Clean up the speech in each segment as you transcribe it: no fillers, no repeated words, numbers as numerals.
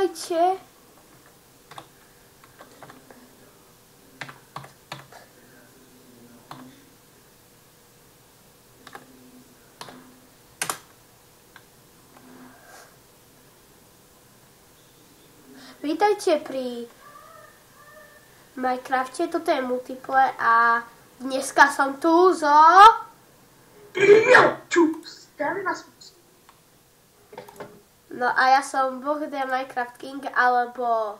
Vítajte. Vítajte pri Minecrafte, toto je multiple a dneska som tu zo... No a ja som Bohdia Minecraft King, alebo...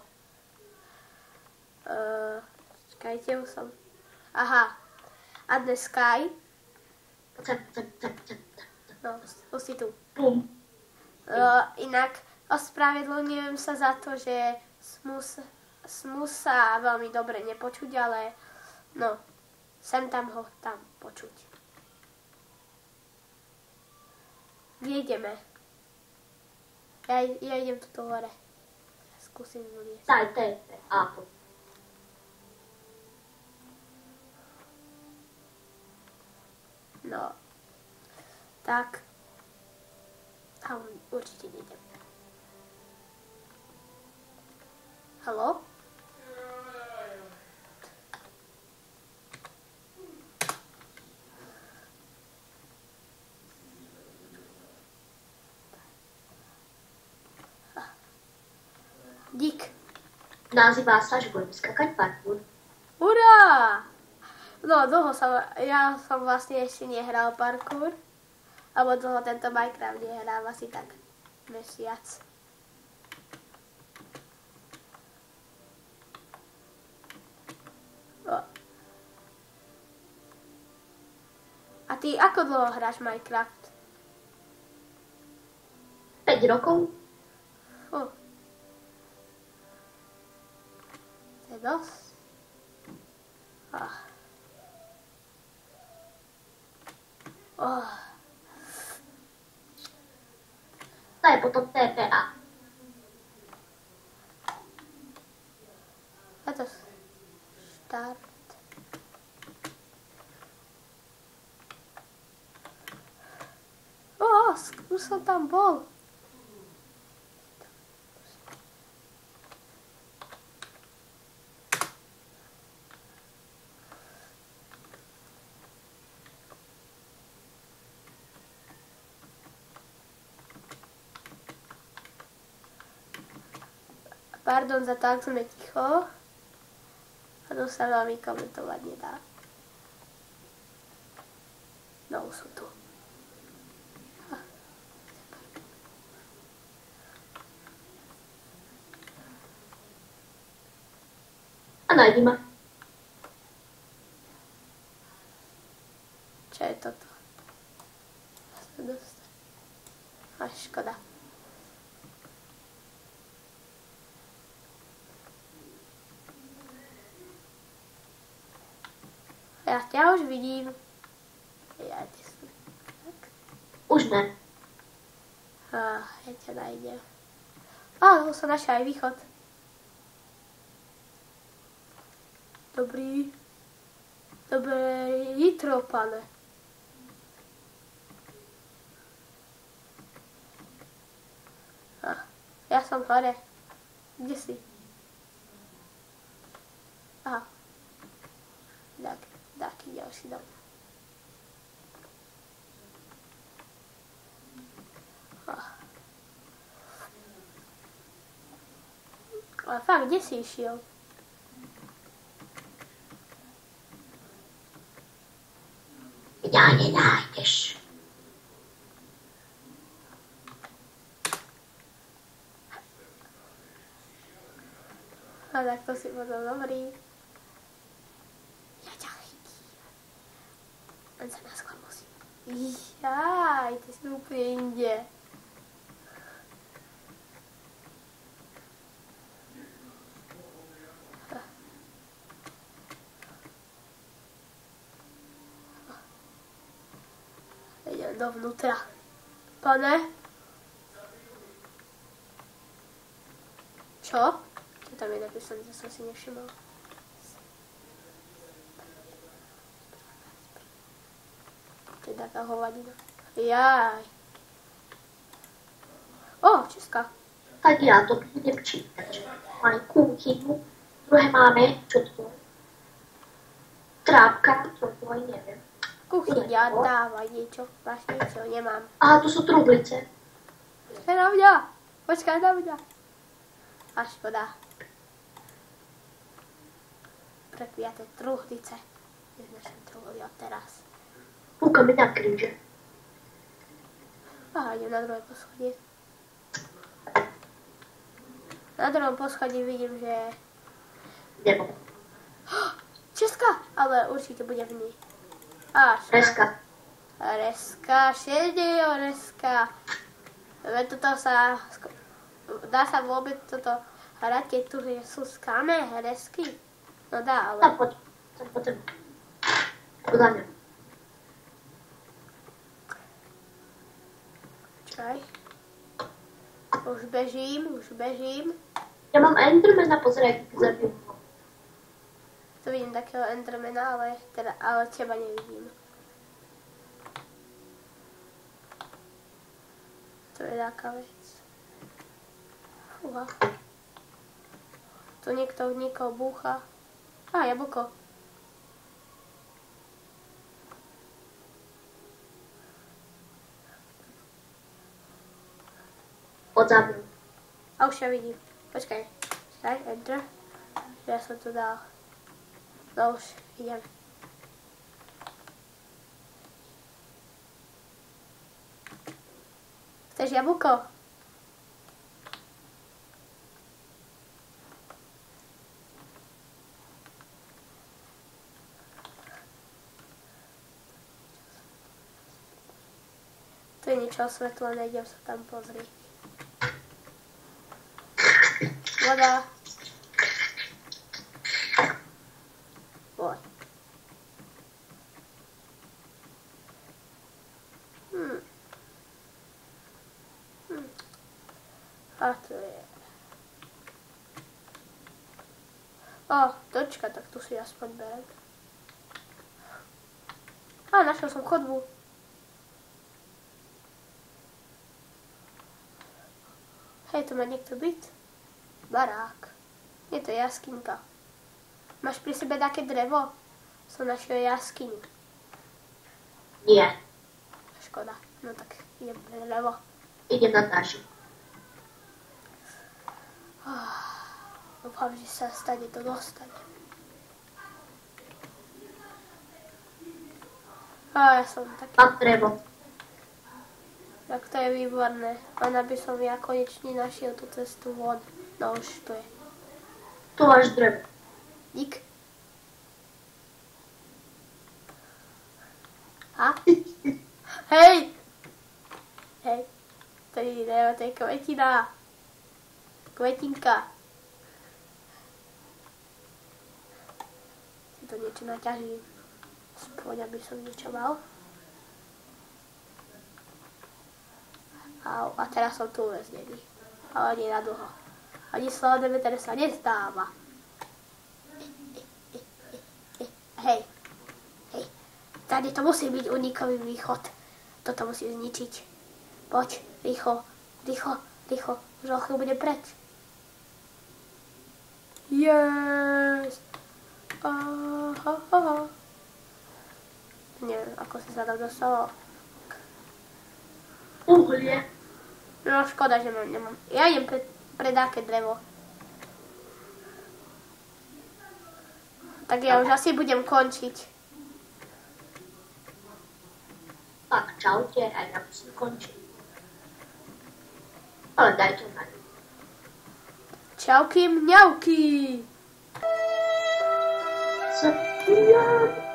čakajte, už som... Aha. A dnes Sky. No, už si tu. Inak ospravedlňujem sa za to, že smu sa veľmi dobre nepočuť, ale no, sem tam ho tam počuť. Kde ideme? Ja idem tuto hore. Skúsim vliesť. No, tak tam určite nejdem. Haló? Dík. Nazývá sa, že budeme skakať parkour. Hurá! No, ja som vlastne ešte nehral parkour. Alebo dlho tento Minecraft nehrám, asi tak mesiac. A ty ako dlho hráš Minecraft? 5 rokov. To je dosť. To je potom TPA. A to start. Už som tam bol. Pardon za to, ak sme ticho. A to sa veľmi komentovať nedá. No, už sú tu. A nájdi ma. Čo je toto? Škoda. Ja ťa už vidím. Ja tak. Už ne. Ja ťa nájdem. Tu sa našiel aj východ. Dobrý jitro, pane. Ja som hore. Kde si? Aha. Taký ďalší dom. Ale fakt, kde si išiel? Ja nenájdeš. A tak to si potom dobrý. Ja ťa chytím. On sa nás skôr musí. Jaj, ty si úplne inde. Idem dovnútra. Pane? Čo? Čo tam je napísané, to som si nevšimol. To je taká hovadina. Jaj. Česká. Tak já to budem čítat. Máme kuchyňu, druhé máme, čo tvoj? Trápka, čo tvoj, neviem. Kuchyňa, dávaj niečo. Máš niečo? Nemám. Aha, to sú trublice. Počkaj na mňa. Počkaj na mňa. A škoda. Prekliaté truhlice. Neznačím truhli od teraz. Púkame na kríže. Aha, idem na druhé poschodie. Na druhom poschodí vidím, že... Nebo. Česka, ale určite bude v nej. Až. Reska. Reska, šedý reska. Veď toto sa... Dá sa vôbec toto hrať, keď tu sú skalné resky? No dá, ale... Tak poď. Sem po tebe. Podľa mňa. Počkaj. Už bežím. Ja mám Endermana, pozeraj, keď zabijem ho. Tu vidím takého Endermana, ale teba nevidím. To je taká vec. Fúha. Tu niekto niekoho búcha. Jablko. Poď za mnou. A už ja vidím. Počkaj. Enter. Ja som tu dal. No už, idem. Chceš jablko? Tu je niečo osvetlené, idem sa tam pozrieť. Voda. Oj. A to je... Točka, tak tu si aspoň berem. Našiel som chodbu. Hej, tu má niekto byt? Barák. Je to jaskinka. Máš pri sebe také drevo? Som našiel jaskyňu. Nie. Škoda. No tak idem pre drevo. Idem na naši. Dúfam, že sa stade to dostane. Ja som taký... Mám drevo. Tak to je výborné. Len aby som ja konečne našiel tú cestu von. No už to je. Tu máš drevo. Dík. Hej! Hej. To je drevo, to je kvetina. Kvetinka. Si to niečo naťažím. Spoň, aby som niečo mal. A teraz som tu uväznený. Ale nie na dlho. Ani Slaudemeter sa nezdáva. Hej. Tady to musí byť unikový východ. Toto musí zničiť. Poď, rýchlo. Už o chvíľu bude preč. Yes! Neviem, ako sa tam dostalo. Uhlie. No škoda, že nemám. Ja idem pre dáke drevo. Tak ja už asi budem končiť. Tak, čaute, aj ja musím končiť. Ale daj to na ňu. Čauky mňauky! Zabijam.